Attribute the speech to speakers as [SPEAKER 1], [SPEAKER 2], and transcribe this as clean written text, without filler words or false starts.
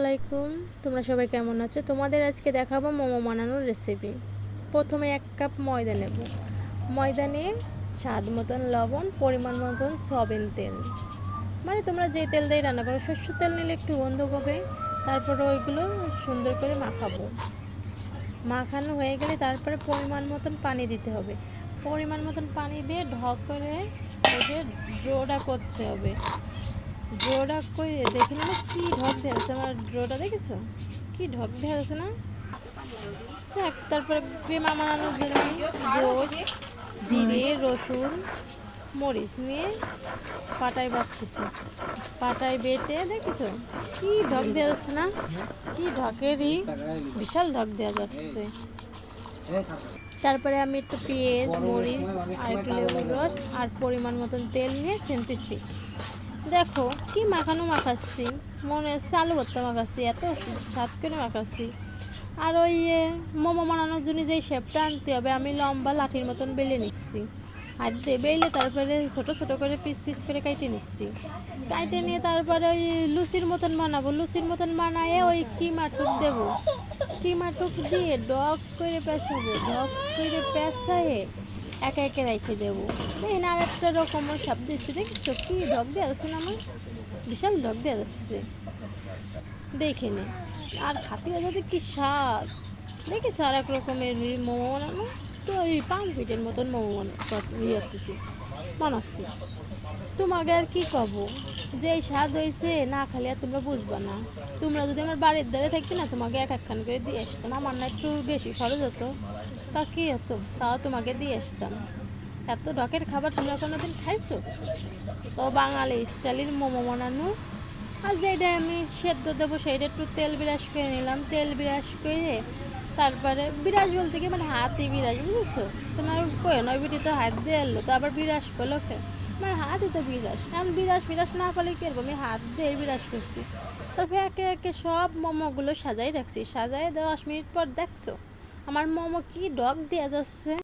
[SPEAKER 1] আলাইকুম, তোমরা সবাই কেমন আছো? তোমাদের আজকে দেখাবো মোমো বানানোর রেসিপি। প্রথমে 1 কাপ ময়দা নেব। ময়দা নিয়ে স্বাদ মতন লবণ, পরিমাণ মতন সয়াবিন তেল, মানে তোমরা যে তেল দিয়ে রান্না করো, সরষের তেল নিলে একটু গন্ধ হবে। তারপরে ওইগুলো সুন্দর করে মাখাবো। মাখানো হয়ে গেলে তারপরে পরিমাণ মতন পানি দিতে হবে। পরিমাণ মতন পানি দিয়ে ঢক করে ওই ডোটা করতে হবে। ড্রোটা করে দেখে না কি ঢক দেওয়া আছে, আমার ড্রোটা দেখেছো কি ঢক দেওয়া আছে না? দেখ, তারপরে ক্রিমা বানানোর জন্য গোশ, জিরে, রসুন, মরিচ নিয়ে পাটায় বাটতেছি। পাটায় বেটে দেখেছো কি ঢক দেওয়া যাচ্ছে না? কি ঢকেরই বিশাল ঢক দেওয়া যাচ্ছে। তারপরে আমি একটু পেঁয়াজ, মরিচ আর একটু লেবুর রস আর পরিমাণ মতন তেল নিয়ে ছেনতেছি। দেখো কি মাখাচ্ছি, মনে হচ্ছে আলু ভর্তা মাখাচ্ছি, এত স্বাদ করে মাখাচ্ছি। আর ওই মোমো বানানোর জন্য যেই শেপটা আনতে হবে, আমি লম্বা লাঠির মতন বেলে নিচ্ছি। হাত দিয়ে বেলে তারপরে ছোটো ছোটো করে পিস পিস করে কেটে নিচ্ছি। কেটে নিয়ে তারপরে ওই লুচির মতন বানাবো। লুচির মতন বানায়ে ওই কিমা দেবো। কিমা দিয়ে ডগ করে পেঁচাবো। ডগ করে পেঁচায়ে একে একে রেখে দেবো। দেখেন আর একটা রকমের সাপ দিচ্ছি, দেখছো কি ঢক দেওয়া যাচ্ছে না? আমার বিশাল ঢক দেওয়া যাচ্ছে, দেখে নে। আর খাতে যাতে কি স্বাদ, দেখেছো আর এক রকমের মোমো বানানো। তো ওই পান পিঠের মতন মোমো বানাচ্ছি। তোমাকে আর কি কব, যে স্বাদ হয়েছে না খালি আর তোমরা বুঝবা না। তোমরা যদি আমার বাড়ির ধারে থাকতে না, তোমাকে এক একখান করে দিয়ে আসতাম। আমার না একটু বেশি খরচ হতো, তা কি হতো, তাও তোমাকে দিয়ে আসতাম। এত ডকের খাবার তোমরা কোনোদিন খাইছো? তো বাঙালি স্টাইলের মোমো বানানো। আর যেটা আমি সেদ্ধ দেবো সেইটা একটু তেল বিরাস করে নিলাম। তেল বিরাস করে তারপরে বিরাস বলতে কি মানে হাতই বিরাস, বুঝেছো? তোমার কই নয় বিটি তো হাত দিয়ে এলো, তো আবার বিরাস করলো আমার হাতই তো বিরাস। এখন বিরাস না করলে কি করবো, আমি হাত দিয়ে বিরাস করছি। তারপরে একে একে সব মোমোগুলো সাজাই রাখছি। সাজাই 10 মিনিট পর দেখছো আমার মোমো কি ডগ দেওয়া যাচ্ছে।